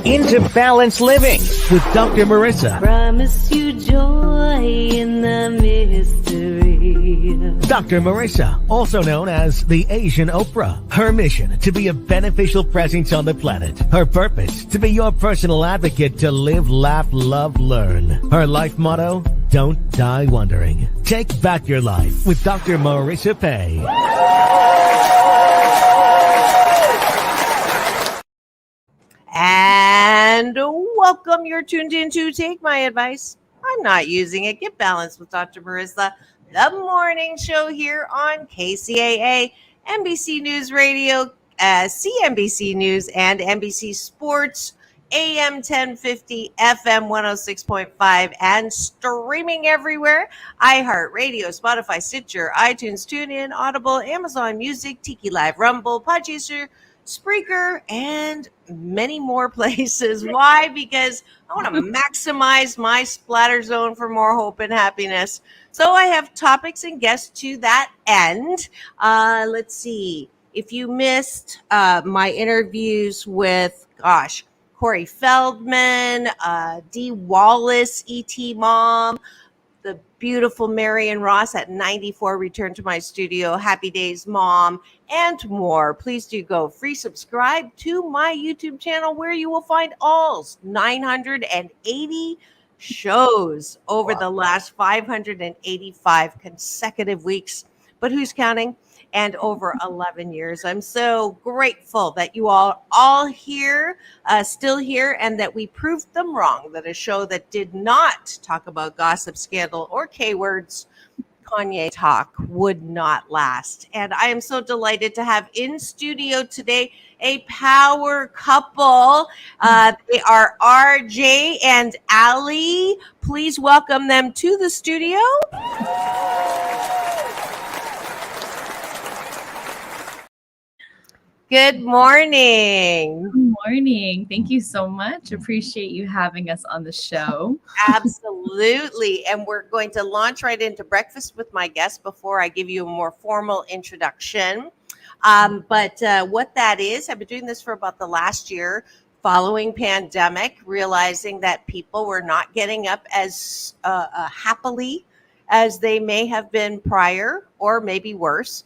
Into Balanced Living with Dr. Marissa. Promise you joy in the mystery. Dr. Marissa, also known as the Asian Oprah. Her mission, to be a beneficial presence on the planet. Her purpose, to be your personal advocate to live, laugh, love, learn. Her life motto, don't die wondering. Take back your life with Dr. Marissa Pay. And welcome. You're tuned in to Take My Advice. I'm not using it. Get balanced with Dr. Marissa, the morning show here on KCAA, NBC News Radio, CNBC News, and NBC Sports, AM 1050, FM 106.5, and streaming everywhere. iHeartRadio, Spotify, Stitcher, iTunes, TuneIn, Audible, Amazon Music, Tiki Live, Rumble, Podchaser, Spreaker, and many more places. Why? Because I want to maximize my splatter zone for more hope and happiness. So I have topics and guests to that end. Let's see. If you missed my interviews with, Corey Feldman, Dee Wallace, E.T. Mom, the beautiful Marion Ross at 94 returned to my studio, Happy Days Mom, and more. Please do go free subscribe to my YouTube channel, where you will find all 980 shows over the last 585 consecutive weeks. But who's counting? And over 11 years. I'm so grateful that you all here, still here, and that we proved them wrong, that a show that did not talk about gossip, scandal, or K-words, Kanye talk, would not last. And I am so delighted to have in studio today a power couple. They are RJ and Ali. Please welcome them to the studio. Good morning. Good morning. Thank you so much. Appreciate you having us on the show. Absolutely. And we're going to launch right into breakfast with my guest before I give you a more formal introduction. But what that is, I've been doing this for about the last year, following pandemic, realizing that people were not getting up as happily as they may have been prior, or maybe worse.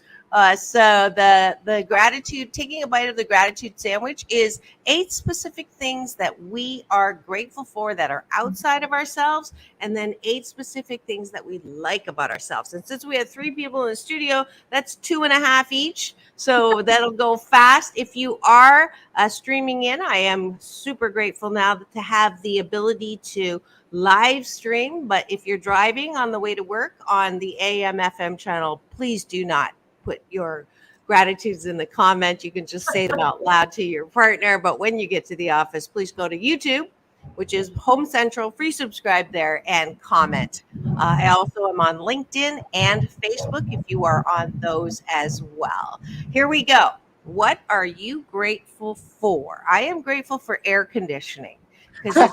So the gratitude, taking a bite of the gratitude sandwich, is 8 specific things that we are grateful for that are outside of ourselves, and then 8 specific things that we like about ourselves. And since we have 3 people in the studio, that's 2.5 each. So that'll go fast. If you are streaming in, I am super grateful now to have the ability to live stream. But if you're driving on the way to work on the AM FM channel, please do not put your gratitudes in the comment. You can just say them out loud to your partner. But when you get to the office, please go to YouTube, which is Home Central. Free subscribe there and comment. I also am on LinkedIn and Facebook if you are on those as well. Here we go. What are you grateful for? I am grateful for air conditioning, because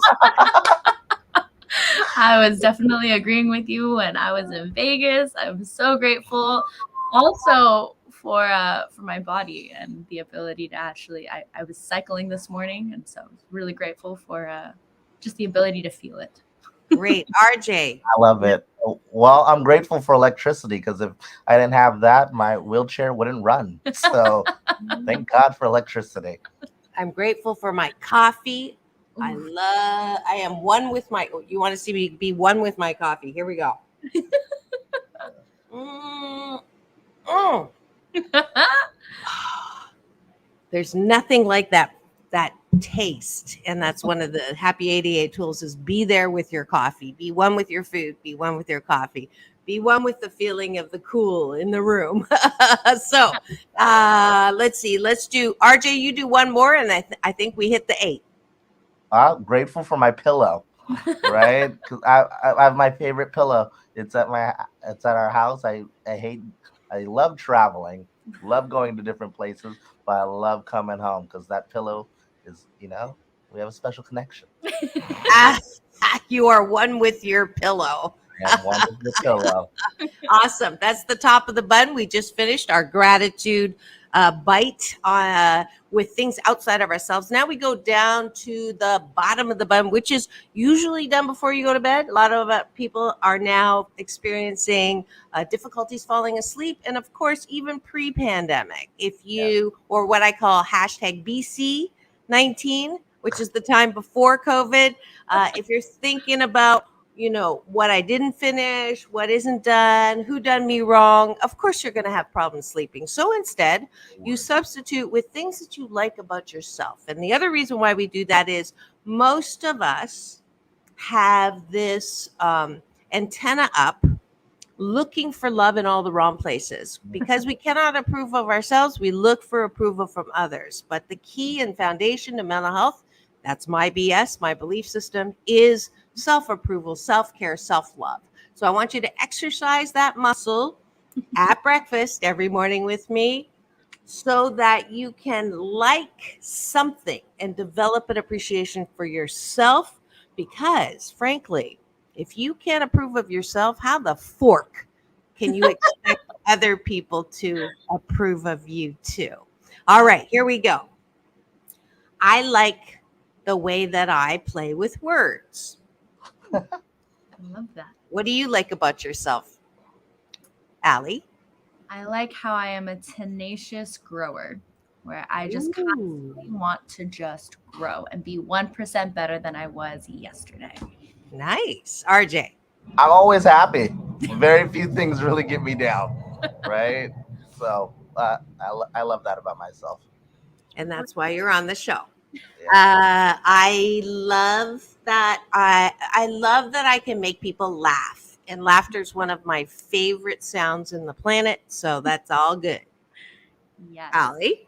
I was definitely agreeing with you when I was in Vegas. I'm so grateful. Also for my body and the ability to actually, I was cycling this morning, and so I was really grateful for just the ability to feel it. Great. RJ. I love it. Well, I'm grateful for electricity, because if I didn't have that, my wheelchair wouldn't run. So thank God for electricity. I'm grateful for my coffee. I am one with my, you want to see me be one with my coffee. Here we go. There's nothing like that taste. And that's one of the happy 88 tools, is be there with your coffee. Be one with your food. Be one with your coffee. Be one with the feeling of the cool in the room. So let's see. Let's do, RJ, you do one more, and I think we hit the 8. I'm grateful for my pillow, right? Because I have my favorite pillow. It's at our house. I love traveling, love going to different places, but I love coming home, because that pillow is, we have a special connection. You are one with your pillow. And one with the pillow. Awesome. That's the top of the button. We just finished our gratitude bite with things outside of ourselves. Now we go down to the bottom of the bun, which is usually done before you go to bed. A lot of people are now experiencing difficulties falling asleep. And of course, even pre-pandemic, if you, or what I call hashtag BC19, which is the time before COVID, if you're thinking about, what I didn't finish, what isn't done, who done me wrong, of course you're going to have problems sleeping. So instead, you substitute with things that you like about yourself. And the other reason why we do that is most of us have this antenna up, looking for love in all the wrong places. Because we cannot approve of ourselves, we look for approval from others. But the key and foundation to mental health, that's my BS, my belief system, is self-approval, self-care, self-love. So I want you to exercise that muscle at breakfast every morning with me so that you can like something and develop an appreciation for yourself. Because frankly, if you can't approve of yourself, how the fork can you expect other people to approve of you too? All right, here we go. I like the way that I play with words. I love that. What do you like about yourself, Allie? I like how I am a tenacious grower, where I just constantly want to just grow and be 1% better than I was yesterday. Nice. RJ? I'm always happy. Very few things really get me down, right? So I love that about myself. And that's why you're on the show. Yeah. I love that. I love that I can make people laugh, and laughter is one of my favorite sounds in the planet. So that's all good. Yes. Allie?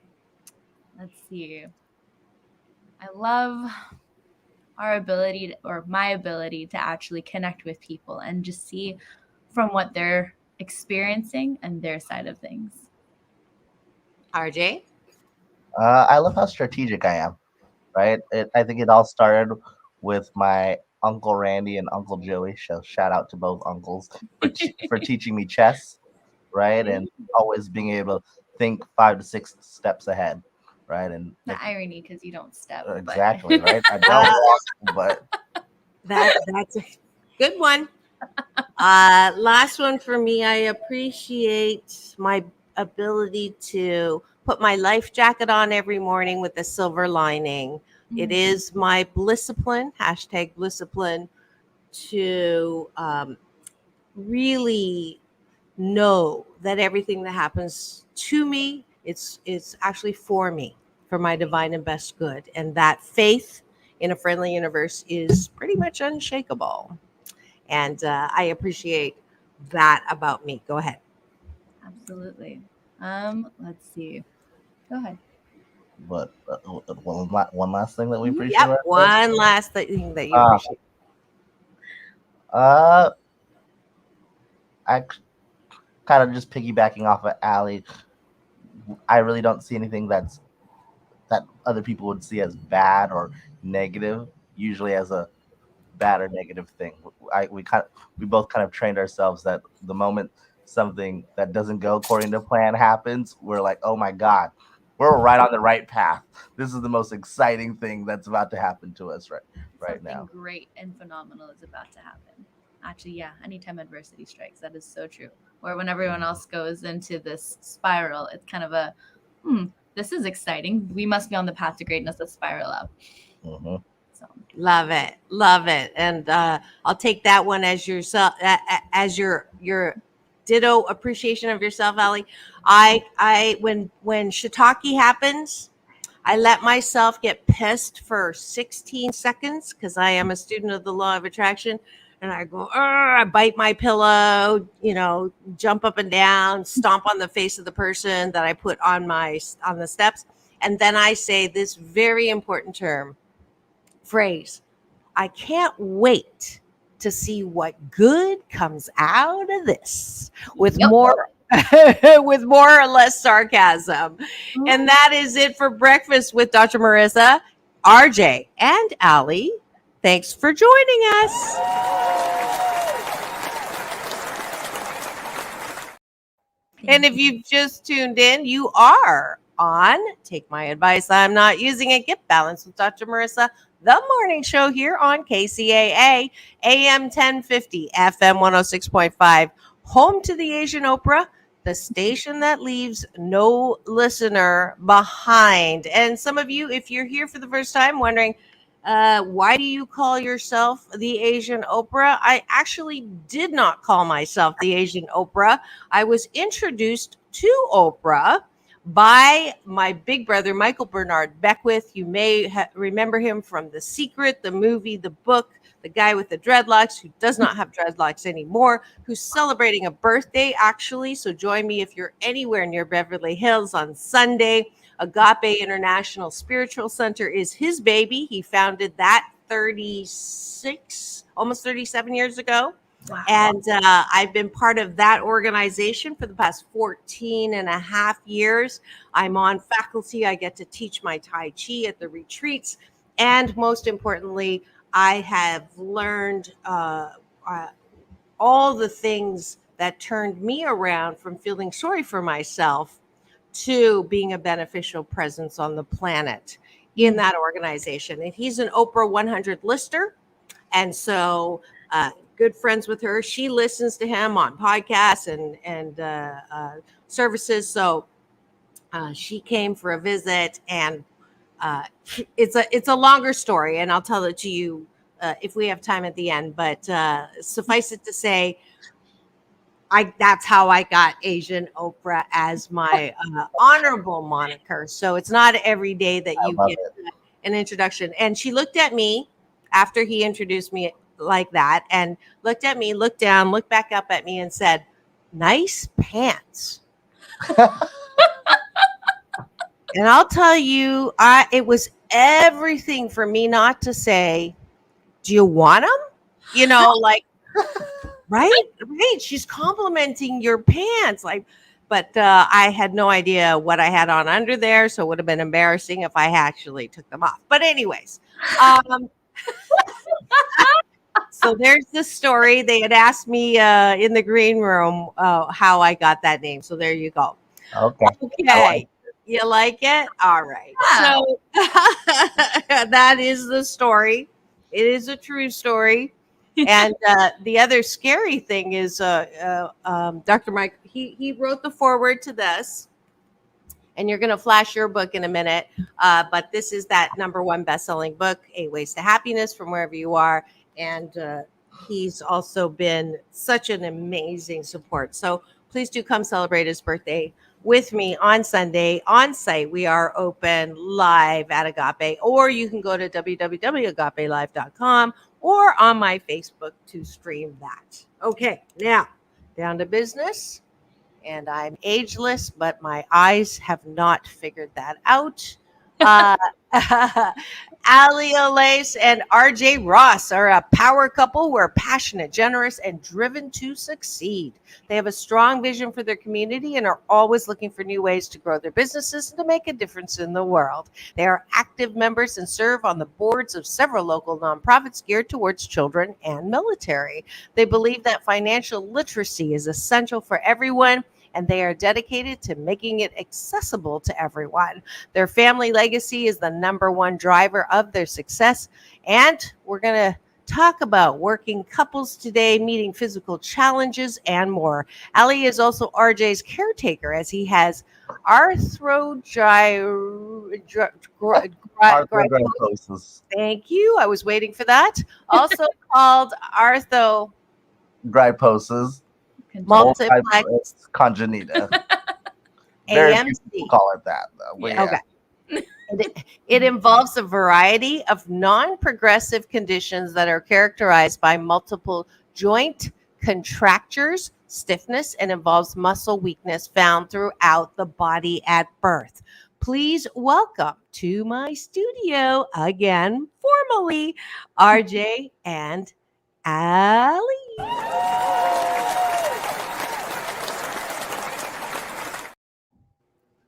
Let's see. I love our ability or my ability to actually connect with people and just see from what they're experiencing and their side of things. RJ? I love how strategic I am, right? I think it all started with my Uncle Randy and Uncle Joey. So shout out to both uncles for teaching me chess, right? And always being able to think 5 to 6 steps ahead, right? And The irony, because you don't step. exactly, right? I don't walk, but That's a good one. Last one for me. I appreciate my ability to put my life jacket on every morning with a silver lining. It is my blissipline, hashtag blissipline, to really know that everything that happens to me, it's actually for me, for my divine and best good. And that faith in a friendly universe is pretty much unshakable. And I appreciate that about me. Go ahead. Absolutely. Let's see. Go ahead. but one last thing that we appreciate. Yep. Right One last thing that you Uh, appreciate. uh, I kind of just piggybacking off of Allie. I really don't see anything that other people would see as bad or negative. Usually as a bad or negative thing. We both kind of trained ourselves that the moment something that doesn't go according to plan happens, we're like, oh my God, we're right on the right path. This is the most exciting thing that's about to happen to us right Something now. great and phenomenal is about to happen. Actually, yeah, anytime adversity strikes, that is so true. Or when everyone else goes into this spiral, it's kind of a, this is exciting. We must be on the path to greatness. Let's spiral up. Mm-hmm. So Love it, love it, and I'll take that one as yourself, as your ditto appreciation of yourself, Ali. When shiitake happens, I let myself get pissed for 16 seconds because I am a student of the law of attraction, and I go, I bite my pillow, jump up and down, stomp on the face of the person that I put on the steps, and then I say this very important phrase, I can't wait to see what good comes out of this, with more with more or less sarcasm. And that is it for breakfast with Dr. Marissa, RJ, and Ali. Thanks for joining us. And if you've just tuned in, you are on Take My Advice. I'm not using it. Get Balance with Dr. Marissa, the morning show here on KCAA, AM 1050, FM 106.5, home to the Asian Oprah, the station that leaves no listener behind. And some of you, if you're here for the first time, wondering, why do you call yourself the Asian Oprah? I actually did not call myself the Asian Oprah. I was introduced to Oprah by my big brother, Michael Bernard Beckwith. You may remember him from The Secret, the movie, the book, the guy with the dreadlocks who does not have dreadlocks anymore, who's celebrating a birthday, actually. So join me if you're anywhere near Beverly Hills on Sunday. Agape International Spiritual Center is his baby. He founded that 36, almost 37 years ago. Wow. And I've been part of that organization for the past 14 and a half years. I'm on faculty. I get to teach my Tai Chi at the retreats. And most importantly, I have learned all the things that turned me around from feeling sorry for myself to being a beneficial presence on the planet in that organization. And he's an Oprah 100 lister. And so good friends with her. She listens to him on podcasts and services. So she came for a visit, and it's a longer story, and I'll tell it to you if we have time at the end. But suffice it to say, that's how I got Asian Oprah as my honorable moniker. So it's not every day that you get an introduction. And she looked at me after he introduced me like that, and looked at me, looked down, looked back up at me, and said, "Nice pants." And I'll tell you, it was everything for me not to say, "Do you want them?" You know, like, right. She's complimenting your pants, like, but I had no idea what I had on under there, so it would have been embarrassing if I actually took them off. But anyways, so there's the story. They had asked me in the green room how I got that name. So there you go. Okay. You like it? All right. Yeah. So that is the story. It is a true story. And the other scary thing is Dr. Mike, he wrote the foreword to this. And you're going to flash your book in a minute. But this is that #1 best-selling book, 8 Ways to Happiness from Wherever You Are. And he's also been such an amazing support. So please do come celebrate his birthday with me on Sunday on site. We are open live at Agape, or you can go to www.agapelive.com or on my Facebook to stream that. Okay, now down to business. And I'm ageless, but my eyes have not figured that out. Olaes and RJ Ross are a power couple who are passionate, generous, and driven to succeed. They have a strong vision for their community and are always looking for new ways to grow their businesses and to make a difference in the world. They are active members and serve on the boards of several local nonprofits geared towards children and military. They believe that financial literacy is essential for everyone, and they are dedicated to making it accessible to everyone. Their family legacy is the #1 driver of their success. And we're going to talk about working couples today, meeting physical challenges, and more. Ali is also RJ's caretaker, as he has arthrogryposis. Thank you. I was waiting for that. Also called arthrogryposis. Multiplex congenita. Very few people call it that, though. Yeah. Okay. It involves a variety of non-progressive conditions that are characterized by multiple joint contractures, stiffness, and involves muscle weakness found throughout the body at birth. Please welcome to my studio again, formally, RJ and Ali.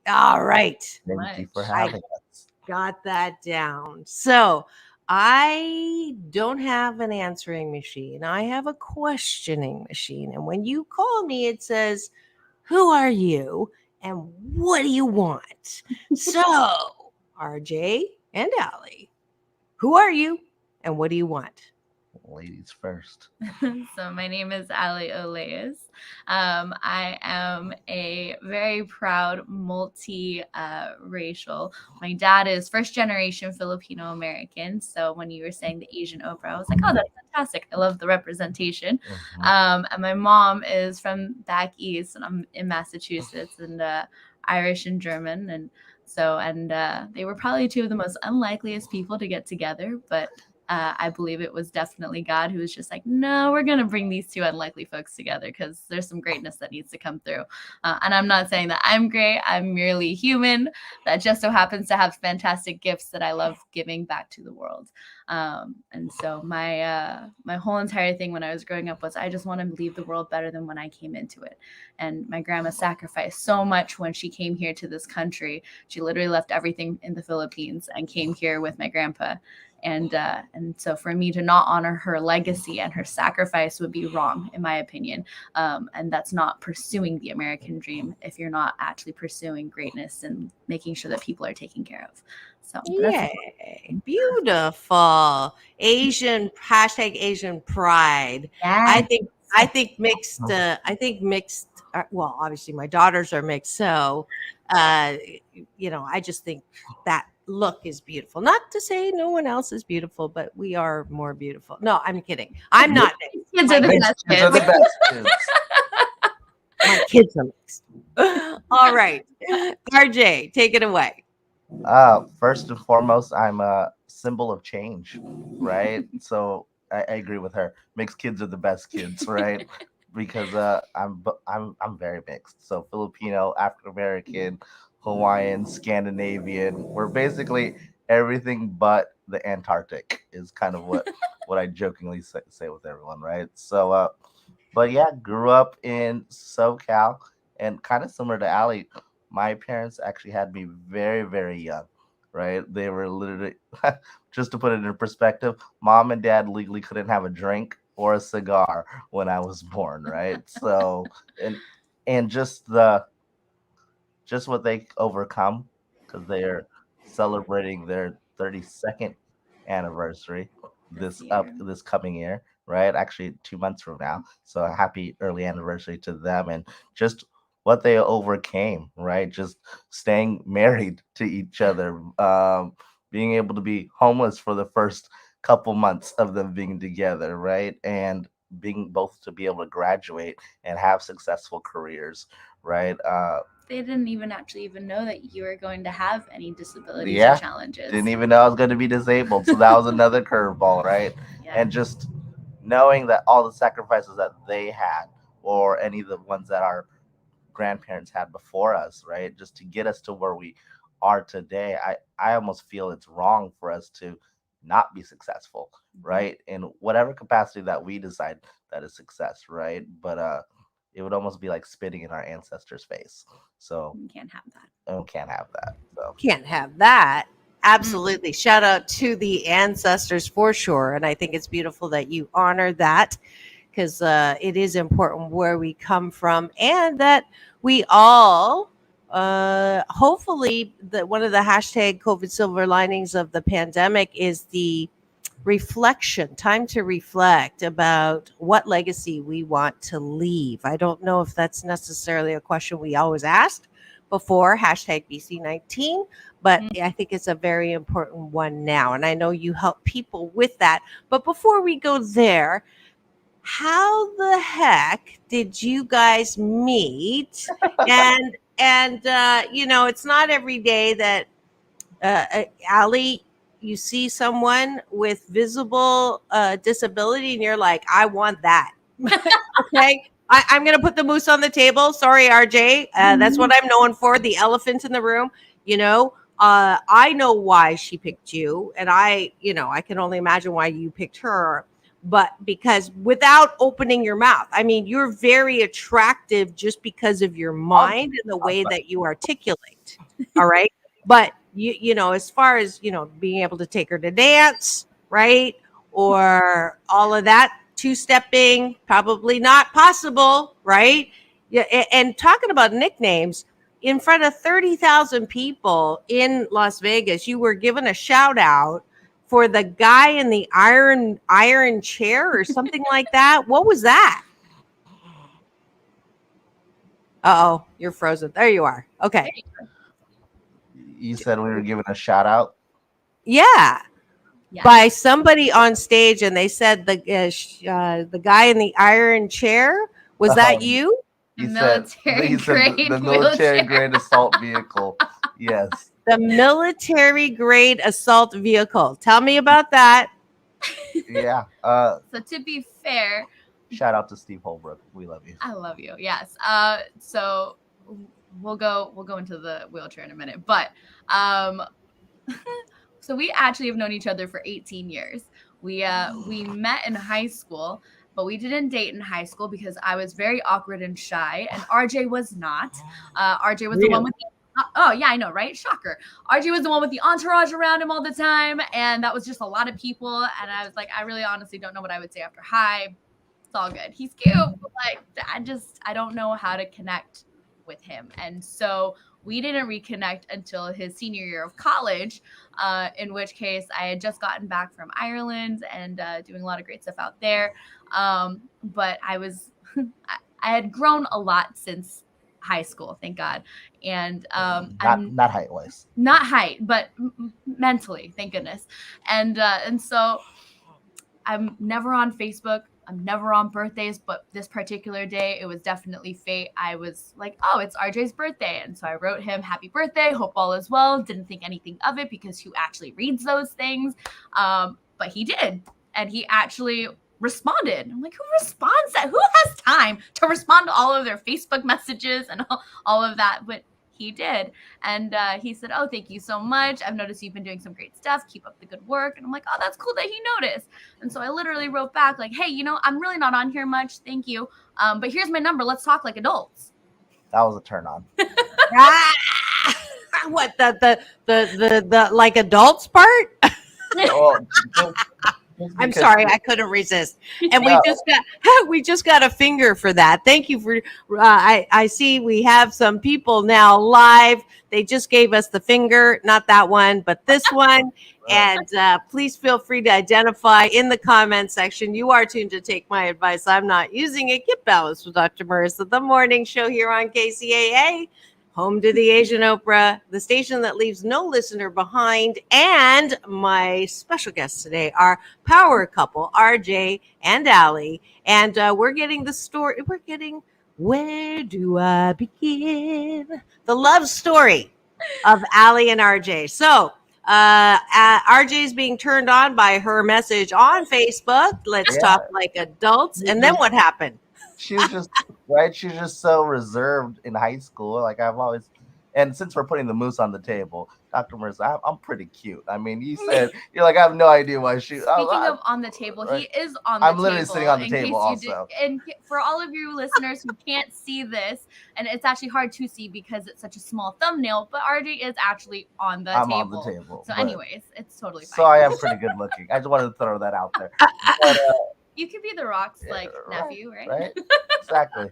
All right. Thank you for having us. Got that down. So I don't have an answering machine. I have a questioning machine. And when you call me, it says, Who are you? And what do you want? So, RJ and Allie, who are you? And what do you want? Ladies first. So my name is Olaes. I am a very proud multi-racial. My dad is first generation Filipino American. So when you were saying the Asian Oprah, I was like, oh, that's fantastic. I love the representation. And my mom is from back east, and I'm in Massachusetts, and Irish and German, and they were probably two of the most unlikeliest people to get together, but I believe it was definitely God who was just like, no, we're going to bring these two unlikely folks together because there's some greatness that needs to come through. And I'm not saying that I'm great. I'm merely human that just so happens to have fantastic gifts that I love giving back to the world. And so my whole entire thing when I was growing up was I just want to leave the world better than when I came into it. And my grandma sacrificed so much when she came here to this country. She literally left everything in the Philippines and came here with my grandpa. And so for me to not honor her legacy and her sacrifice would be wrong, in my opinion. And that's not pursuing the American dream if you're not actually pursuing greatness and making sure that people are taken care of. So Yay, beautiful. Asian Asian pride. yes. I think mixed. Well, obviously my daughters are mixed, so I just think that look is beautiful. Not to say no one else is beautiful, but we are more beautiful. No, I'm kidding. I'm not mixed. Kids are the best Kids are the kids. best kids. My kids are mixed. All right, RJ, take it away. First and foremost, I'm a symbol of change, right? So I agree with her. Mixed kids are the best kids, right? Because I'm very mixed. So Filipino, African American, Hawaiian, Scandinavian. We're basically everything but the Antarctic is kind of what I jokingly say with everyone, right? So but yeah, grew up in SoCal, and kind of similar to Allie, my parents actually had me very, very young, right? They were literally, just to put it in perspective, mom and dad legally couldn't have a drink or a cigar when I was born, right? So, and just what they overcome because they're celebrating their 32nd anniversary this coming year, right? Actually 2 months from now. So happy early anniversary to them, and just what they overcame, right? Just staying married to each other, being able to be homeless for the first couple months of them being together, right? And being both to be able to graduate and have successful careers, right? They didn't even know that you were going to have any disabilities or Yeah, challenges. didn't even know I was going to be disabled. So that was another curveball, right? Yeah. And just knowing that all the sacrifices that they had, or any of the ones that our grandparents had before us, right? Just to get us to where we are today, I almost feel it's wrong for us to not be successful, right? In whatever capacity that we decide that is success, right? But it would almost be like spitting in our ancestors' face. So You can't have that. can't have that. So Can't have that. Absolutely. Shout out to the ancestors for sure. And I think it's beautiful that you honor that, because it is important where we come from, and that we all hopefully one of the hashtag COVID silver linings of the pandemic is the time to reflect about what legacy we want to leave. I don't know if that's necessarily a question we always asked before hashtag BC19, but I think it's a very important one now. And I know you help people with that. But before we go there, how the heck did you guys meet? and it's not every day that Allie, you see someone with visible disability and you're like, I want that. Okay, I'm gonna put the moose on the table. Sorry, RJ, that's what I'm known for, the elephant in the room. I know why she picked you, and I can only imagine why you picked her. But because without opening your mouth, I mean, you're very attractive just because of your mind and the way that you articulate. All right. But as far as, being able to take her to dance, right? Or all of that, two-stepping, probably not possible, right? Yeah, and talking about nicknames, in front of 30,000 people in Las Vegas, you were given a shout out for the guy in the iron chair or something like that. What was that? Uh-oh, you're frozen. There you are. Okay. You said we were giving a shout out. Yeah. Yes. By somebody on stage, and they said the guy in the iron chair. Was that you? He The said military grade the military wheelchair. grade assault vehicle. Yes. The military grade assault vehicle. Tell me about that. Yeah. So to be fair, Shout out to Steve Holbrook. We love you. I love you. Yes. So we'll go into the wheelchair in a minute, but so we actually have known each other for 18 years. We met in high school, but we didn't date in high school because I was very awkward and shy, and RJ was not. RJ was the one with oh yeah, I know, right? Shocker. RJ was the one with the entourage around him all the time, and that was just a lot of people. And I was like, I really honestly don't know what I would say after hi. It's all good. He's cute, but like I don't know how to connect with him. And so we didn't reconnect until his senior year of college, in which case I had just gotten back from Ireland and doing a lot of great stuff out there. But I was, I had grown a lot since high school, thank God. And not height wise, not height, but mentally, thank goodness. And so I'm never on Facebook. I'm never on birthdays, but this particular day, it was definitely fate. I was like, oh, it's RJ's birthday. And so I wrote him, happy birthday, hope all is well. Didn't think anything of it because who actually reads those things? But he did. And he actually responded. I'm like, who responds that? Who has time to respond to all of their Facebook messages and all of that? But he did. And he said, oh, thank you so much. I've noticed you've been doing some great stuff. Keep up the good work. And I'm like, oh, that's cool that he noticed. And so I literally wrote back like, hey, I'm really not on here much. Thank you. But here's my number. Let's talk like adults. That was a turn on. What, the like adults part? I'm sorry, I couldn't resist. And we just got a finger for that. Thank you for. I see we have some people now live. They just gave us the finger, not that one, but this one. And please feel free to identify in the comment section. You are tuned to Take My Advice. I'm not using it. Get balanced with Dr. Marissa, the morning show here on KCAA. Home to the Asian Oprah, the station that leaves no listener behind. And my special guests today are power couple, RJ and Allie. And we're getting the story. We're getting, where do I begin? The love story of Allie and RJ. So RJ is being turned on by her message on Facebook. Let's talk like adults. And then what happened? She was just right. She's just so reserved in high school. Like I've always, and since we're putting the moose on the table, Dr. Marissa, I'm pretty cute. I mean, you said you're like I have no idea why she. Speaking of on the table, right? He is on the table. I'm literally sitting on the table also. And for all of you listeners who can't see this, and it's actually hard to see because it's such a small thumbnail, but RJ is actually on the table. I'm on the table. So, anyways, it's totally fine. So I am pretty good looking. I just wanted to throw that out there. But, you could be the Rock's nephew, right? Right, exactly.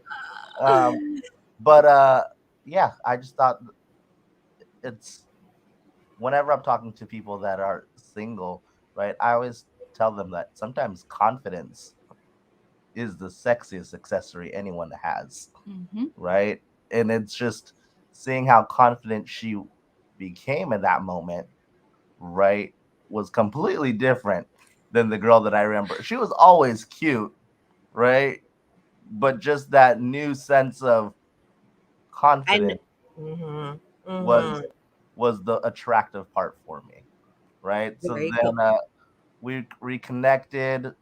But I just thought it's whenever I'm talking to people that are single, right? I always tell them that sometimes confidence is the sexiest accessory anyone has, right? And it's just seeing how confident she became in that moment, right, was completely different than the girl that I remember. She was always cute, right? But just that new sense of confidence was the attractive part for me, right? So then we reconnected.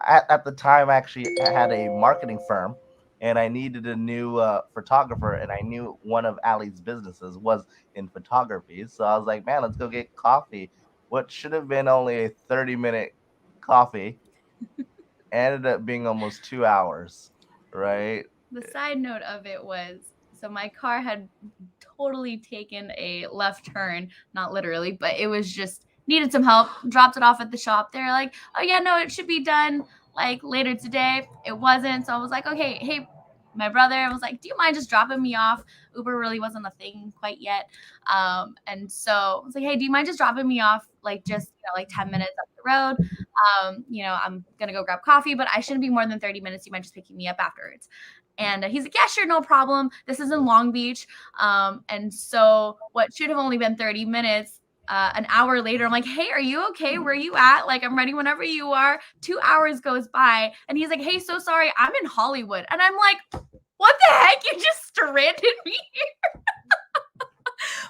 At the time, I actually had a marketing firm, and I needed a new photographer, and I knew one of Allie's businesses was in photography. So I was like, man, let's go get coffee. What should have been only a 30-minute coffee ended up being almost 2 hours, right? The side note of it was, so my car had totally taken a left turn, not literally, but it was just needed some help, dropped it off at the shop. They're like, oh, yeah, no, it should be done like later today. It wasn't. So I was like, okay, hey, my brother was like, do you mind just dropping me off? Uber really wasn't a thing quite yet. And so I was like, hey, do you mind just dropping me off like just, like 10 minutes up the road? I'm going to go grab coffee, but I shouldn't be more than 30 minutes. Do you mind just picking me up afterwards? And he's like, yeah, sure, no problem. This is in Long Beach. And so what should have only been 30 minutes, an hour later, I'm like, hey, are you okay? Where are you at? Like, I'm ready whenever you are. 2 hours goes by. And he's like, hey, so sorry, I'm in Hollywood. And I'm like, what the heck? You just stranded me here.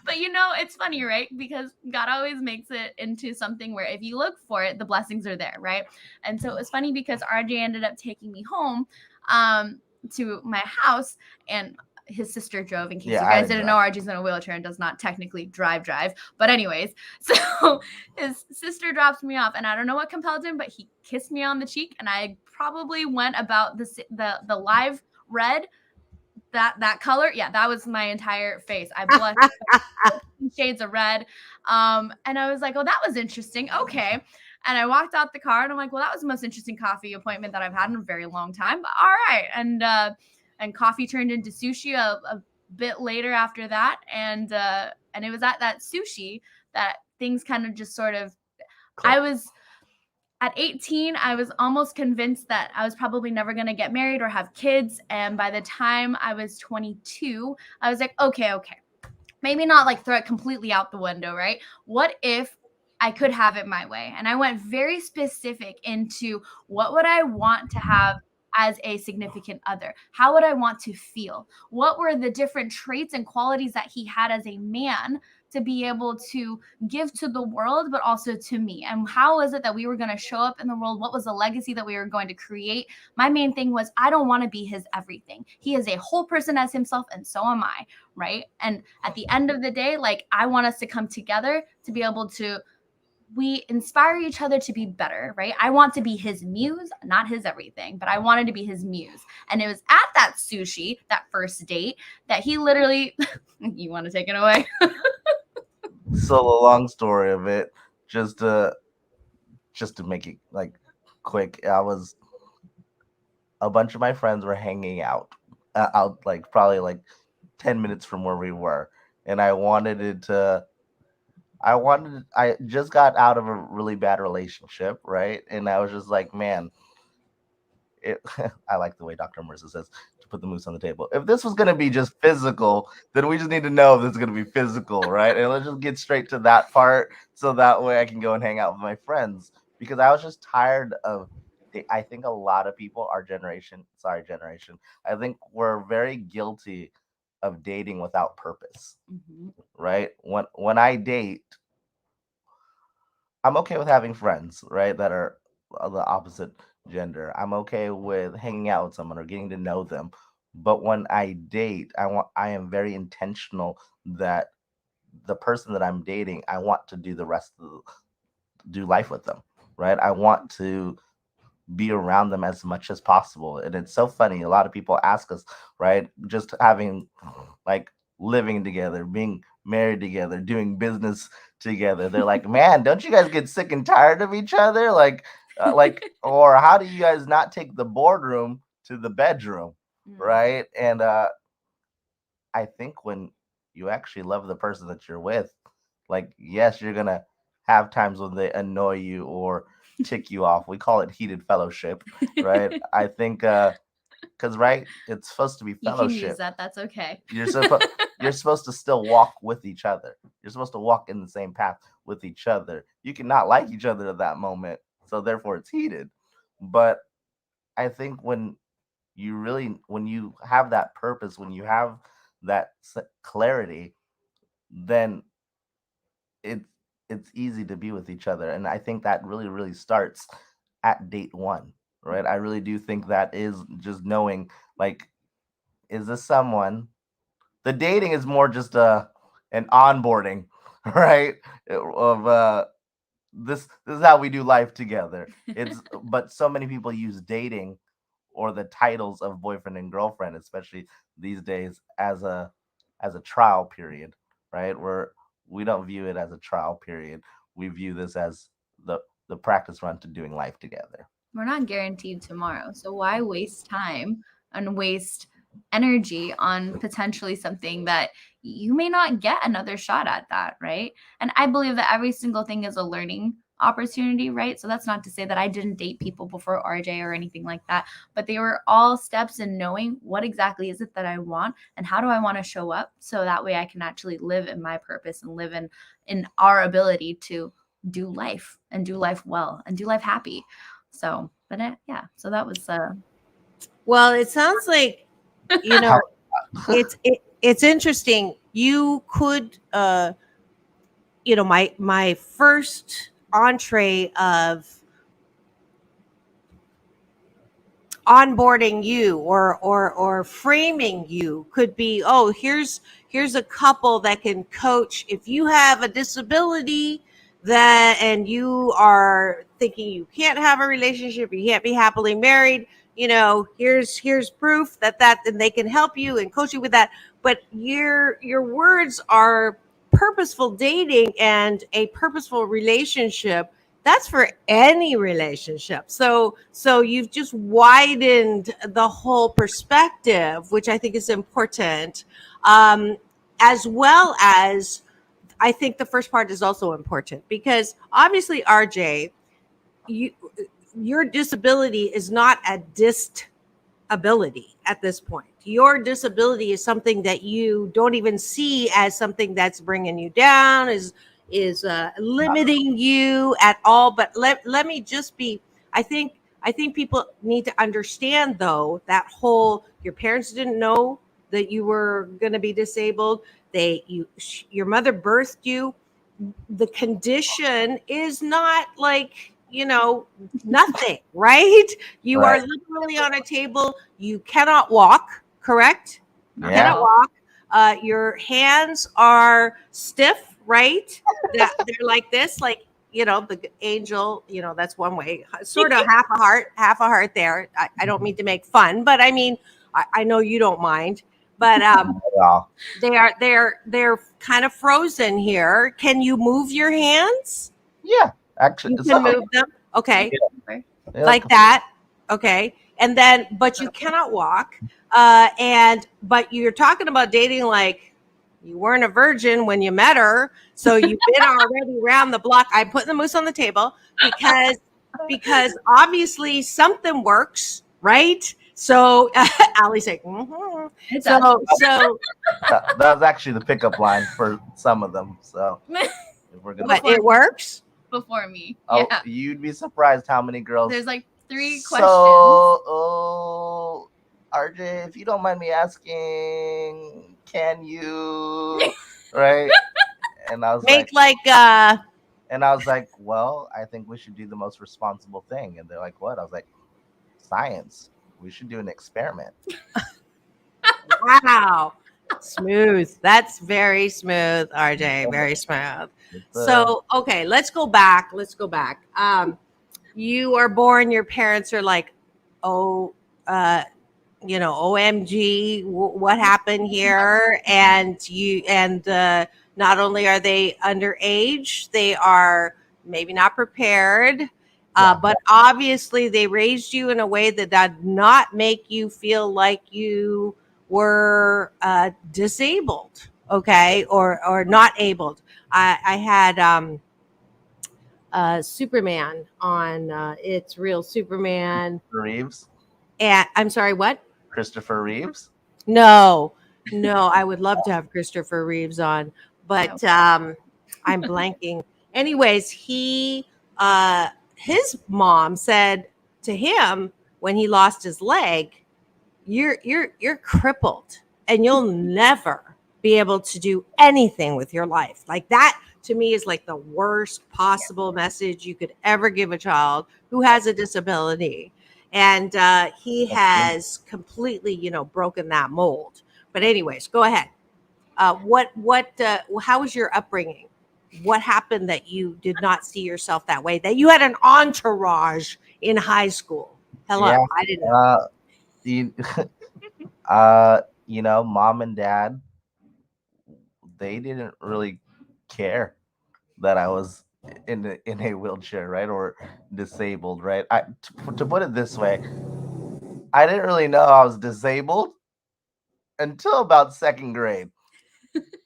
But it's funny, right? Because God always makes it into something where if you look for it, the blessings are there, right? And so it was funny because RJ ended up taking me home to my house, and his sister drove. In case you guys didn't know, RJ's in a wheelchair and does not technically drive. But anyways, so his sister drops me off, and I don't know what compelled him, but he kissed me on the cheek, and I probably went about the live red, that color. Yeah, that was my entire face. I blushed shades of red. And I was like, oh, that was interesting. Okay. And I walked out the car and I'm like, well, that was the most interesting coffee appointment that I've had in a very long time. But all right. And coffee turned into sushi a bit later after that. And it was at that sushi that things kind of just sort of, I was at 18, I was almost convinced that I was probably never going to get married or have kids. And by the time I was 22, I was like, okay. Maybe not like throw it completely out the window, right? What if I could have it my way? And I went very specific into what would I want to have as a significant other? How would I want to feel? What were the different traits and qualities that he had as a man to be able to give to the world, but also to me? And how is it that we were going to show up in the world? What was the legacy that we were going to create? My main thing was, I don't want to be his everything. He is a whole person as himself, and so am I, right? And at the end of the day, like, I want us to come together to be able to, we inspire each other to be better, right? I want to be his muse, not his everything, but I wanted to be his muse. And it was at that sushi, that first date, that he literally, you want to take it away? So the long story of it, just to make it like quick, a bunch of my friends were hanging out like probably like 10 minutes from where we were, and I just got out of a really bad relationship, right? And I was just like, man, I like the way Dr. Marissa says to put the moose on the table. If this was going to be just physical, then we just need to know if this is going to be physical, right? And let's just get straight to that part so that way I can go and hang out with my friends, because I was just tired of. I think a lot of people, our generation, I think we're very guilty of dating without purpose, right? When I date, I'm okay with having friends, right, that are the opposite gender. I'm okay with hanging out with someone or getting to know them. But when I date, I am very intentional that the person that I'm dating, I want to do life with them, right? I want to be around them as much as possible. And it's so funny. A lot of people ask us, right, just having like living together, being married together, doing business together. They're like, man, don't you guys get sick and tired of each other? Or how do you guys not take the boardroom to the bedroom, right? And I think when you actually love the person that you're with, like, yes, you're gonna have times when they annoy you or tick you off. We call it heated fellowship, right? I think because right, it's supposed to be fellowship. You can use that. That's okay. You're supposed to still walk with each other. You're supposed to walk in the same path with each other. You cannot like each other at that moment, so therefore it's heated. But I think when you have that purpose, when you have that clarity, then it's easy to be with each other. And I think that really, really starts at date one, right? I really do think that is just knowing, like, is this someone? The dating is more just an onboarding, right? Of this is how we do life together. But so many people use dating or the titles of boyfriend and girlfriend, especially these days, as a trial period, right? Where we don't view it as a trial period. We view this as the practice run to doing life together. We're not guaranteed tomorrow, so why waste time and waste energy on potentially something that you may not get another shot at that, right? And I believe that every single thing is a learning opportunity, right? So that's not to say that I didn't date people before RJ or anything like that, but they were all steps in knowing what exactly is it that I want and how do I want to show up, so that way I can actually live in my purpose and live in our ability to do life and do life well and do life happy. So, but yeah, so that was Well, it sounds like, you know, it's interesting. You could my first entree of onboarding you or framing you could be, oh, here's a couple that can coach if you have a disability that and you are thinking you can't have a relationship, you can't be happily married, here's proof that and they can help you and coach you with that. But your words are purposeful dating and a purposeful relationship. That's for any relationship. So you've just widened the whole perspective, which I think is important. As well as, I think the first part is also important because obviously, RJ, your disability is not a disability at this point. Your disability is something that you don't even see as something that's bringing you down, is limiting you at all. But let me just be, I think people need to understand, though, that whole, your parents didn't know that you were going to be disabled. Your mother birthed you. The condition is not like, nothing, right? You Right. are literally on a table. You cannot walk, correct? You Yeah. cannot walk. Your hands are stiff, right? They're like this, like, the angel, that's one way, sort of half a heart there. I don't mean to make fun, but I mean, I know you don't mind, but Well, they're kind of frozen here. Can you move your hands? yeah, actually, You can move them. Okay. Yeah. Like that. Okay. And then, but you cannot walk. But you're talking about dating like you weren't a virgin when you met her. So you've been already around the block. I'm putting the moose on the table because obviously something works, right? So Allie's like, mm-hmm. So that was actually the pickup line for some of them. So if we're gonna, but it works. before me. oh, Yeah. you'd be surprised how many girls. There's like 3 So, questions. RJ, if you don't mind me asking, can you, right? And I was Make and I was like, well, I think we should do the most responsible thing. And they're like, what? I was like, science. We should do an experiment. wow. Smooth. That's very smooth, RJ. Very smooth. So, okay, let's go back. You are born, your parents are like, oh, OMG, what happened here? And not only are they underage, they are maybe not prepared. But obviously they raised you in a way that did not make you feel like you were disabled, okay, or not abled. I had Superman on It's Real Superman. Reeves? And I'm sorry, what? Christopher Reeves? No, I would love to have Christopher Reeves on, but I'm blanking. Anyways, his mom said to him when he lost his leg, you're crippled and you'll never be able to do anything with your life. Like that to me is like the worst possible message you could ever give a child who has a disability. And he has completely, broken that mold. But anyways, go ahead. How was your upbringing? What happened that you did not see yourself that way? That you had an entourage in high school? Hello, Yeah. I didn't know. Mom and dad, they didn't really care that I was in a wheelchair, right, or disabled, right. To put it this way, I didn't really know I was disabled until about second grade,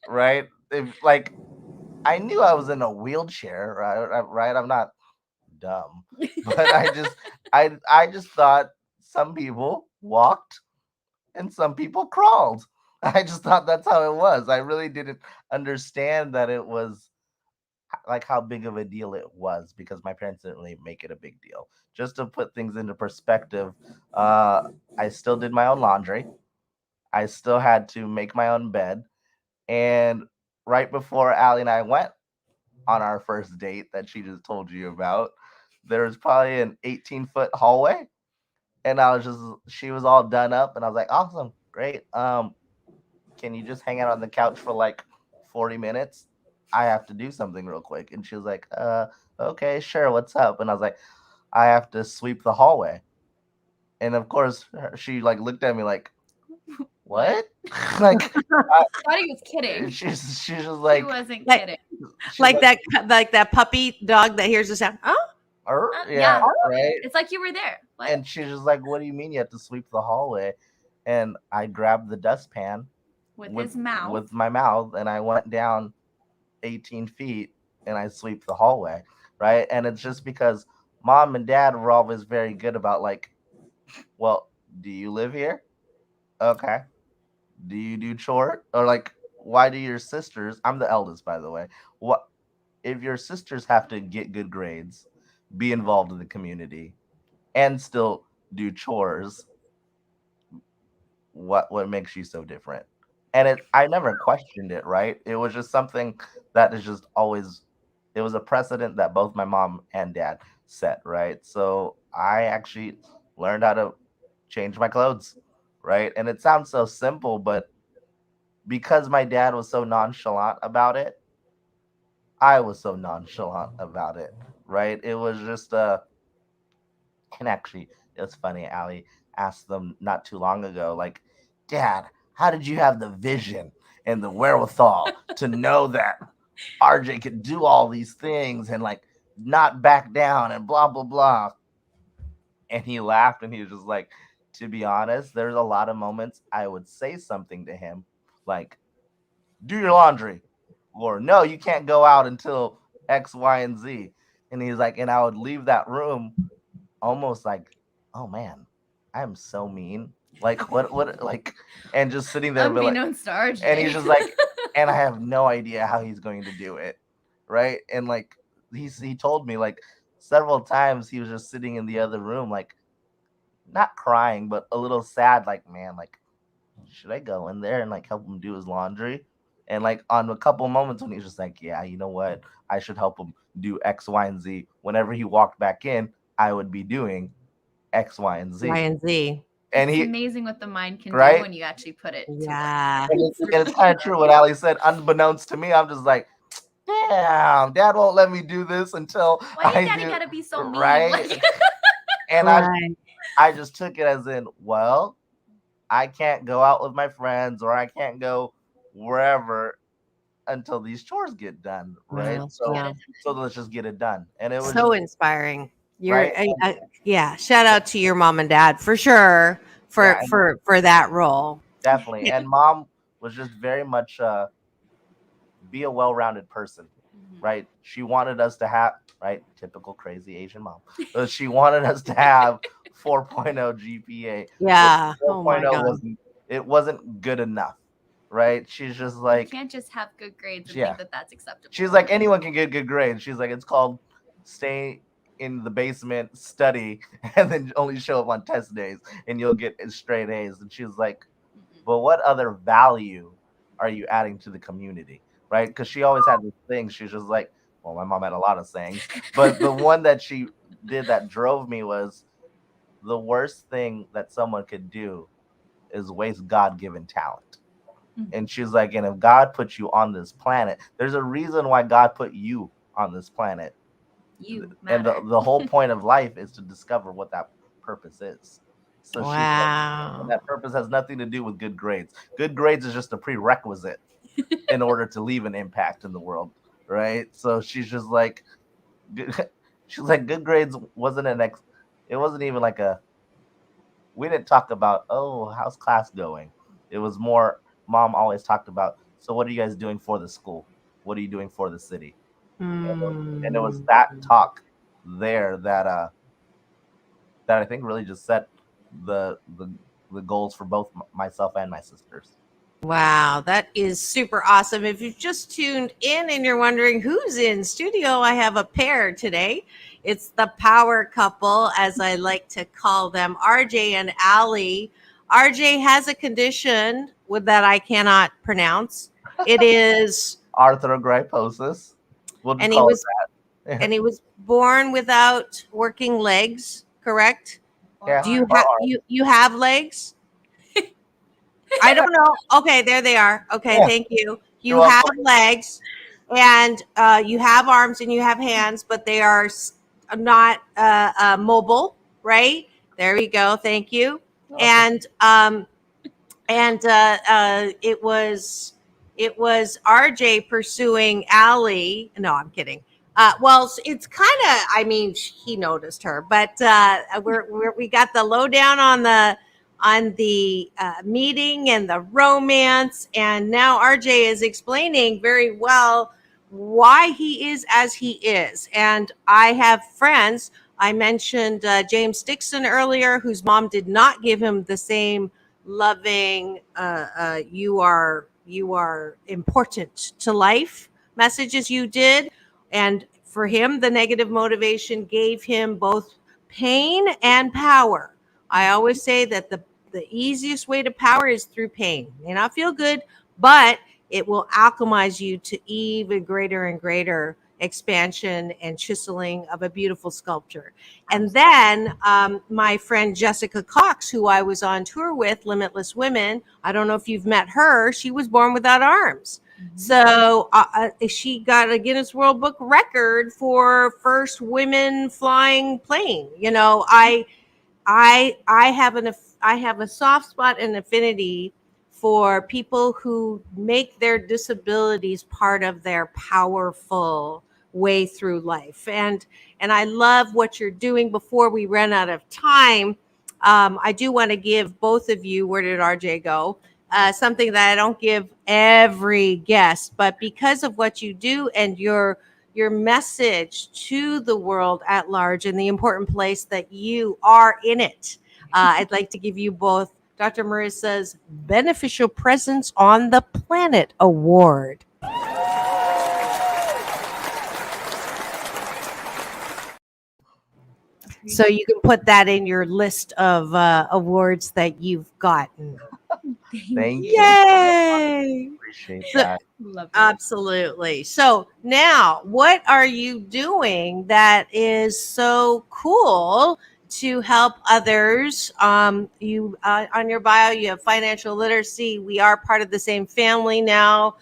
right? If like I knew I was in a wheelchair, right? I'm not dumb, but I just thought some people walked and some people crawled. I just thought that's how it was. I really didn't understand that it was like how big of a deal it was because my parents didn't really make it a big deal. Just to put things into perspective, uh, I still did my own laundry. I still had to make my own bed. And right before Allie and I went on our first date that she just told you about, there was probably an 18-foot hallway. And she was all done up. And I was like, awesome, great. Can you just hang out on the couch for like 40 minutes? I have to do something real quick. And she was like, okay, sure. What's up? And I was like, I have to sweep the hallway. And of course, she like looked at me like, what? Like, I thought he was kidding. she's just like, He wasn't Like- kidding. she's Like that puppy dog that hears the sound. Oh, yeah, Yeah. right. It's like you were there. What? And she's just like, what do you mean you have to sweep the hallway? And I grabbed the dustpan with his mouth. with my mouth, and I went down 18 feet and I sweep the hallway, right? And it's just because mom and dad were always very good about like, well, do you live here? Okay. Do you do chore? Or like, why do your sisters? I'm the eldest, by the way. What if your sisters have to get good grades, be involved in the community, and still do chores? What makes you so different? And I never questioned it, right? It was just something that is just always it was a precedent that both my mom and dad set, right? So I actually learned how to change my clothes, right? And it sounds so simple, but because my dad was so nonchalant about it, I was so nonchalant about it, right? It was just and actually it's funny, Allie asked them not too long ago, like, Dad, how did you have the vision and the wherewithal to know that RJ could do all these things and like not back down and blah blah blah? And he laughed and he was just like, to be honest, there's a lot of moments I would say something to him like, do your laundry, or no, you can't go out until X, Y, and Z. And he's like, and I would leave that room almost like, oh man, I'm so mean. Like what like, and just sitting there and be like, Unbeknownst to RJ. and he's just like, and I have no idea how he's going to do it, right? And like he told me like several times he was just sitting in the other room, like not crying, but a little sad, like, man, like, should I go in there and like help him do his laundry? And like on a couple moments when he's just like, yeah, you know what, I should help him do X, Y, and Z. Whenever he walked back in, I would be doing X, Y, and Z. Y and Z. And It's he, amazing what the mind can right? do when you actually put it. Yeah. and it's kind of true what Ali said. Unbeknownst to me, I'm just like, damn, Dad won't let me do this until Why I you Daddy do, gotta be so mean? right? Like, And Right. I just took it as in, well, I can't go out with my friends or I can't go wherever until these chores get done, right? Yeah, So yeah. so let's just get it done. And it was So just, inspiring. You're right? yeah. Shout out to your mom and dad for sure Yeah, and for that role. definitely. And mom was just very much be a well-rounded person, right? She wanted us to have, right, typical crazy Asian mom. But she wanted us to have 4.0 GPA. Yeah. But Oh my 4.0 god. wasn't good enough, right? She's just you like, can't just have good grades and yeah. think that that's acceptable. She's like, anyone can get good grades. She's like, it's called stay in the basement, study, and then only show up on test days, and you'll get straight A's. And she's like, but what other value are you adding to the community, right? Because she always had this thing. She's just like, well, my mom had a lot of sayings, but the one that she did that drove me was the worst thing that someone could do is waste God-given talent. And she's like, and if God put you on this planet, there's a reason why God put you on this planet. You And matter. the whole point of life is to discover what that purpose is. So she's like, Wow. and that purpose has nothing to do with good grades. Good grades is just a prerequisite in order to leave an impact in the world, right? So she's just like, she's like, good grades wasn't it wasn't even like we didn't talk about, oh, how's class going? It was more, mom always talked about, so what are you guys doing for the school? What are you doing for the city? And it was Mm. that talk there that I think really just set the the the goals for both myself and my sisters. Wow, that is super awesome. If you've just tuned in and you're wondering who's in studio, I have a pair today. It's the power couple, as I like to call them, RJ and Ali. RJ has a condition that I cannot pronounce. It is, Arthrogryposis, we'll just and he call it was that. born without working legs, correct? Or Do Yeah, you arms. or have you have legs? I don't know. Okay, there they are. Okay, yeah, thank you. you're You have welcome. legs and you have arms and you have hands, but they are not mobile, right? There we go. Thank you. And it was RJ pursuing Allie. No, I'm kidding. Well, it's kind of. I mean, he noticed her, but we got the lowdown on the meeting and the romance, and now RJ is explaining very well why he is as he is. And I have friends. I mentioned James Dixon earlier, whose mom did not give him the same loving you are important to life messages you did. And for him, the negative motivation gave him both pain and power. I always say that the easiest way to power is through pain. It may not feel good, but it will alchemize you to even greater and greater expansion and chiseling of a beautiful sculpture. And then my friend Jessica Cox, who I was on tour with, Limitless Women, I don't know if you've met her. She was born without arms. So she got a Guinness World Book record for first women flying plane. I have a soft spot and affinity for people who make their disabilities part of their powerful way through life. And I love what you're doing. Before we run out of time, I do want to give both of you, where did RJ go? Something that I don't give every guest, but because of what you do and your message to the world at large and the important place that you are in it, I'd like to give you both Dr. Marissa's Beneficial Presence on the Planet Award. So you can put that in your list of awards that you've gotten. Thank you. Yay! Appreciate So, that. Love it. absolutely. So now, what are you doing that is so cool to help others? You on your bio, you have financial literacy. We are part of the same family now.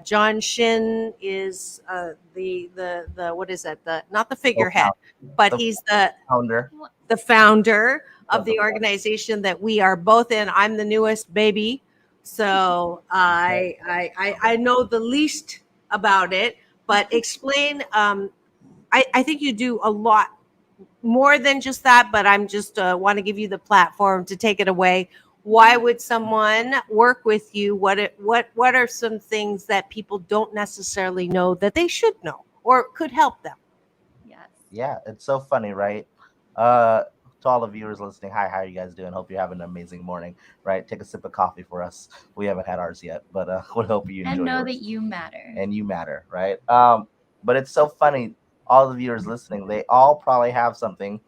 John Shin is the what is that? The not the figurehead, but The he's the founder. founder of Of the the organization that we are both in. I'm the newest baby, so I know the least about it. But explain. I think you do a lot more than just that, but I'm just want to give you the platform to take it away. Why would someone work with you? What are some things that people don't necessarily know that they should know or could help them? Yes. Yeah, it's so funny, right? Uh, to all the viewers listening, hi, how are you guys doing? Hope you're having an amazing morning, right? Take a sip of coffee for us. We haven't had ours yet, but we hope you And enjoy know yours. that you matter. And you matter, right? But it's so funny. All the viewers listening, they all probably have something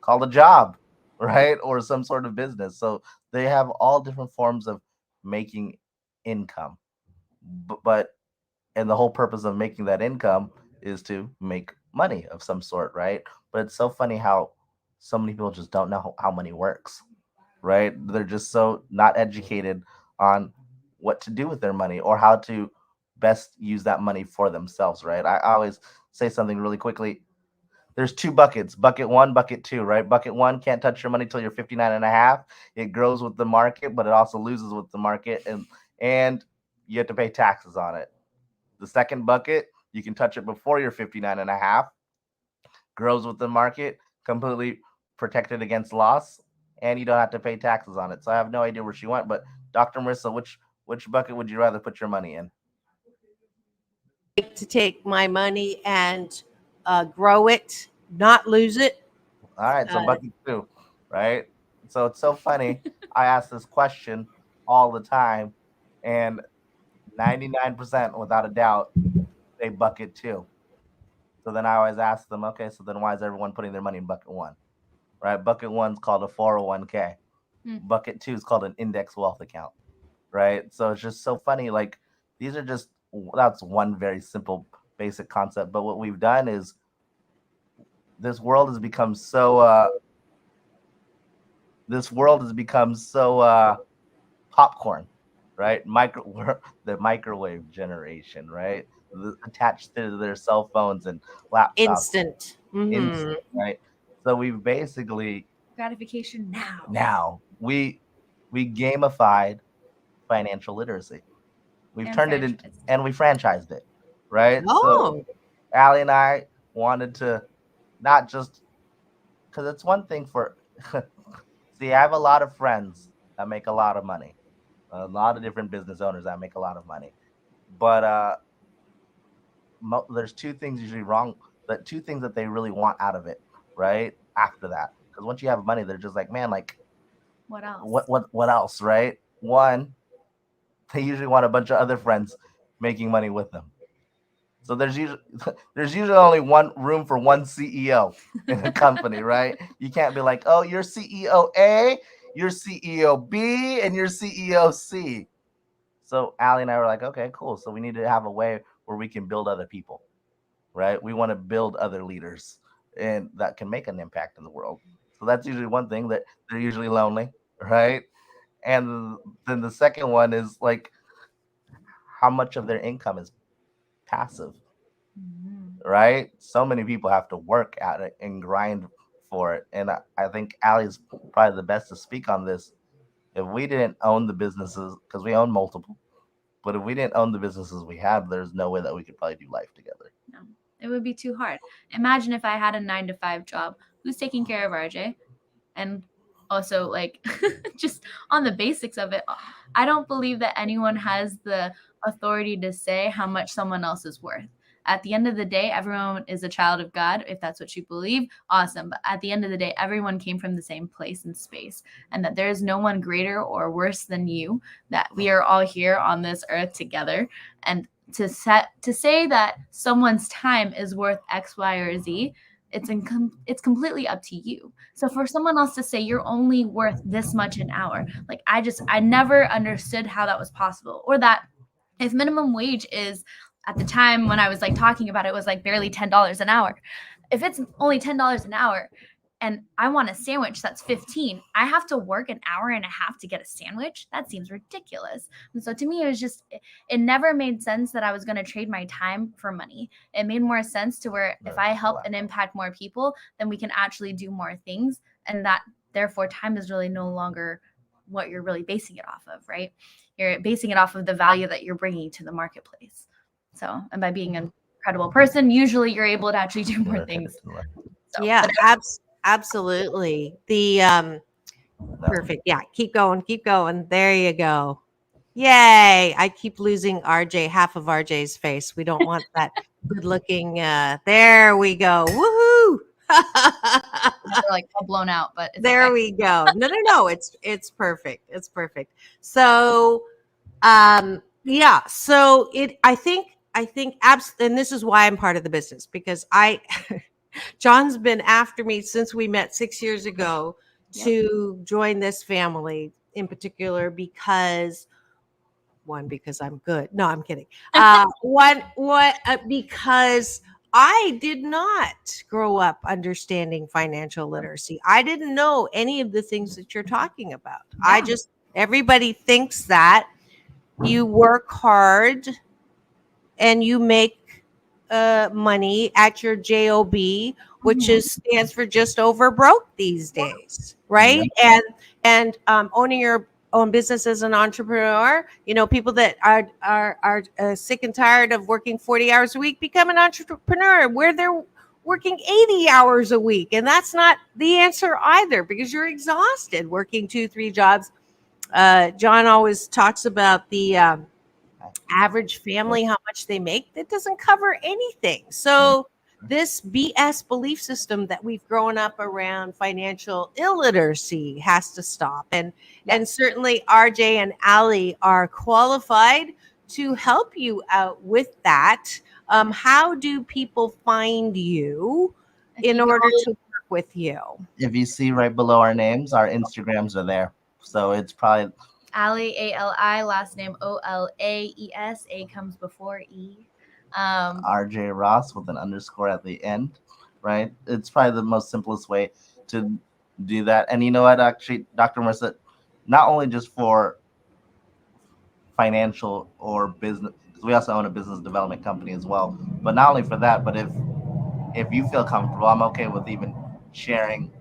called a job, right? Or some sort of business. So they have all different forms of making income. But and the whole purpose of making that income is to make money of some sort, right? But it's so funny how so many people just don't know how money works, right? They're just so not educated on what to do with their money or how to best use that money for themselves, right? I always say something really quickly. There's two buckets, bucket one, bucket two, right? Bucket one, can't touch your money till you're 59 and a half. It grows with the market, but it also loses with the market, and you have to pay taxes on it. The second bucket, you can touch it before you're 59 and a half, grows with the market, completely protected against loss, and you don't have to pay taxes on it. So I have no idea where she went. But Dr. Marissa, which bucket would you rather put your money in? To take my money and grow it, not lose it. All right, so Uh, bucket two, right? So it's so funny. I ask this question all the time, and 99% without a doubt, they bucket two. So then I always ask them, okay, so then why is everyone putting their money in bucket one? Right? Bucket one's called a 401k. Bucket two is called an index wealth account. Right? So it's just so funny. Like these are just that's one very simple basic concept. But what we've done is this world has become so popcorn, right? The microwave generation, right? Attached to their cell phones and laptops. instant. Instant, right? So we've basically Gratification now. now we gamified financial literacy. We've And turned it in franchised. and we franchised it, right? Oh, So Allie and I wanted to not just because it's one thing for see, I have a lot of friends that make a lot of money, a lot of different business owners that make a lot of money, but there's two things usually wrong. That two things that they really want out of it, right? After that, because once you have money, they're just like, man, like, What else? what else, right? One, they usually want a bunch of other friends making money with them. So there's usually only one room for one CEO in a company, right? You can't be like, oh, you're CEO A, you're CEO B, and you're CEO C. So Allie and I were like, okay, cool. So we need to have a way where we can build other people, right? We want to build other leaders and that can make an impact in the world. So that's usually one thing that they're usually lonely, right? And then the second one is like how much of their income is passive, right? So many people have to work at it and grind for it. And I think Allie's probably the best to speak on this. If we didn't own the businesses, because we own multiple, but if we didn't own the businesses we have, there's no way that we could probably do life together. No, it would be too hard. Imagine if I had a 9 to 5 job. Who's taking care of RJ? And also, like, just on the basics of it, I don't believe that anyone has the authority to say how much someone else is worth. At the end of the day, everyone is a child of God. If that's what you believe, awesome. But at the end of the day, everyone came from the same place and space, and that there is no one greater or worse than you, that we are all here on this earth together. And to say that someone's time is worth X, Y, or Z, it's completely up to you. So for someone else to say you're only worth this much an hour, like I never understood how that was possible. Or that if minimum wage is, at the time when I was like talking about it, was like barely $10 an hour. If it's only $10 an hour and I want a sandwich that's 15, I have to work an hour and a half to get a sandwich. That seems ridiculous. And so to me, it never made sense that I was going to trade my time for money. It made more sense to where if I help and impact more people, then we can actually do more things. And that therefore time is really no longer what you're really basing it off of, right? You're basing it off of the value that you're bringing to the marketplace. So, and by being an incredible person, usually you're able to actually do more things. So, yeah, absolutely. The perfect. Yeah, keep going. There you go. Yay! I keep losing RJ, half of RJ's face. We don't want that good looking. There we go. Woohoo! They're like all blown out, but it's there okay. we go. No. It's perfect. It's perfect. So, yeah. So I think, and this is why I'm part of the business, because John's been after me since we met 6 years ago to join this family in particular because I'm good. No, I'm kidding. Because I did not grow up understanding financial literacy. I didn't know any of the things that you're talking about. Yeah. Everybody thinks that you work hard and you make money at your job, which stands for just over broke these days, right? And owning your own business as an entrepreneur, people that are sick and tired of working 40 hours a week become an entrepreneur. We're working 80 hours a week. And that's not the answer either, because you're exhausted working 2-3 jobs. John always talks about the average family, how much they make. That doesn't cover anything. So this BS belief system that we've grown up around financial illiteracy has to stop. And certainly RJ and Ali are qualified to help you out with that. How do people find you in order to work with you? If you see right below our names, our Instagrams are there. So it's probably Ali, A-L-I, last name O-L-A-E-S. A comes before E. RJ Ross with an underscore at the end, right? It's probably the most simplest way to do that. And you know what, actually, Dr. Marissa, not only just for financial or business, because we also own a business development company as well, but not only for that, but if you feel comfortable, I'm okay with even sharing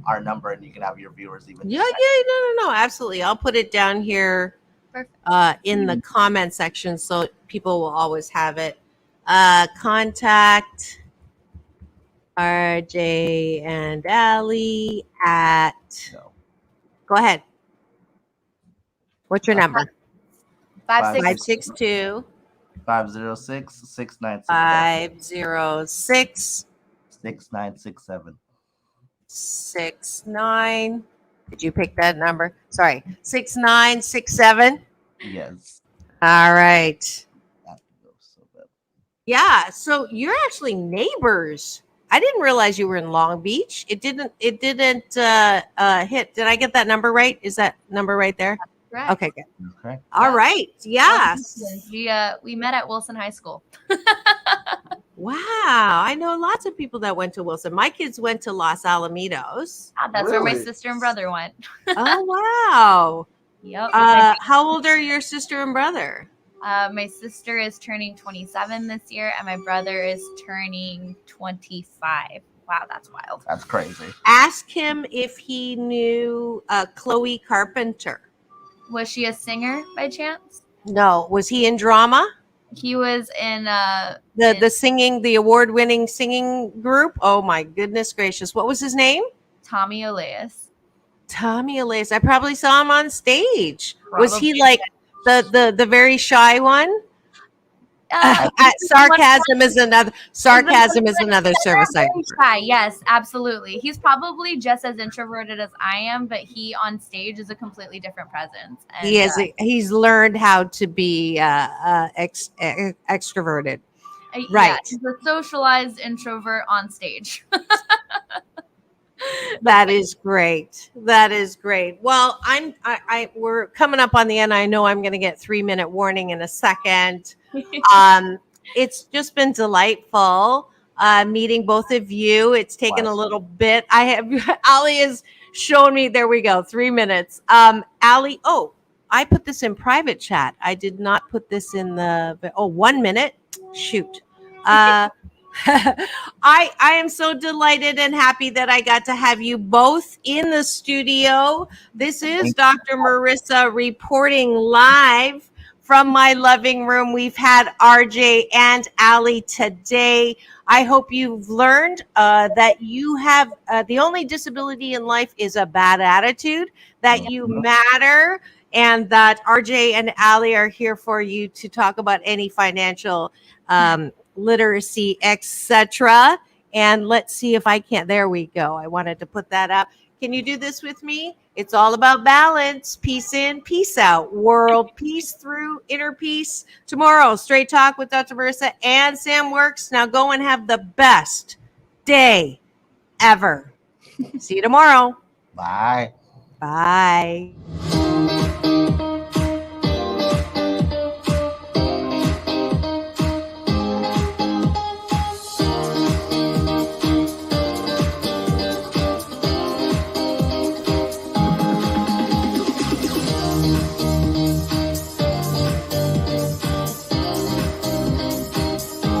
our number, and you can have your viewers even. No, absolutely. I'll put it down here in the comment section so people will always have it. Contact RJ and Ali at. Go ahead. What's your number? 562 506 6967 506 6967. 69. Did you pick that number? Sorry, 6967. Yes. All right. Yeah. So you're actually neighbors. I didn't realize you were in Long Beach. It didn't hit. Did I get that number right? Is that number right there? Right. Okay, good. Okay. All right. Yes. We met at Wilson High School. Wow. I know lots of people that went to Wilson. My kids went to Los Alamitos. That's where my sister and brother went. Oh, wow. Yep. How old are your sister and brother? My sister is turning 27 this year, and my brother is turning 25. Wow, that's wild. That's crazy. Ask him if he knew Chloe Carpenter. Was she a singer by chance? No. Was he in drama? He was in the singing, the award-winning singing group. Oh my goodness gracious! What was his name? Tommy Olaes. Tommy Olaes. I probably saw him on stage. Probably. Was he like the very shy one? Sarcasm is another service I shy. Yes, absolutely. He's probably just as introverted as I am, but he on stage is a completely different presence. And, he's learned how to be extroverted. Right. Yeah, he's a socialized introvert on stage. That is great. That is great. Well, we're coming up on the end. I know I'm going to get 3-minute warning in a second. It's just been delightful meeting both of you. It's taken a little bit. Ali has shown me. There we go. 3 minutes. Ali. Oh, I put this in private chat. I did not put this in the. 1 minute. Shoot. I am so delighted and happy that I got to have you both in the studio. This is Dr. Marissa reporting live from my living room. We've had RJ and Ali today. I hope you've learned that you have the only disability in life is a bad attitude, that you matter, and that RJ and Ali are here for you to talk about any financial literacy, etc. And let's see if I can't. There we go. I wanted to put that up. Can you do this with me? It's all about balance. Peace in, peace out. World peace through inner peace. Tomorrow, Straight Talk with Dr. Marissa and Sam Works. Now go and have the best day ever. See you tomorrow. Bye. Bye.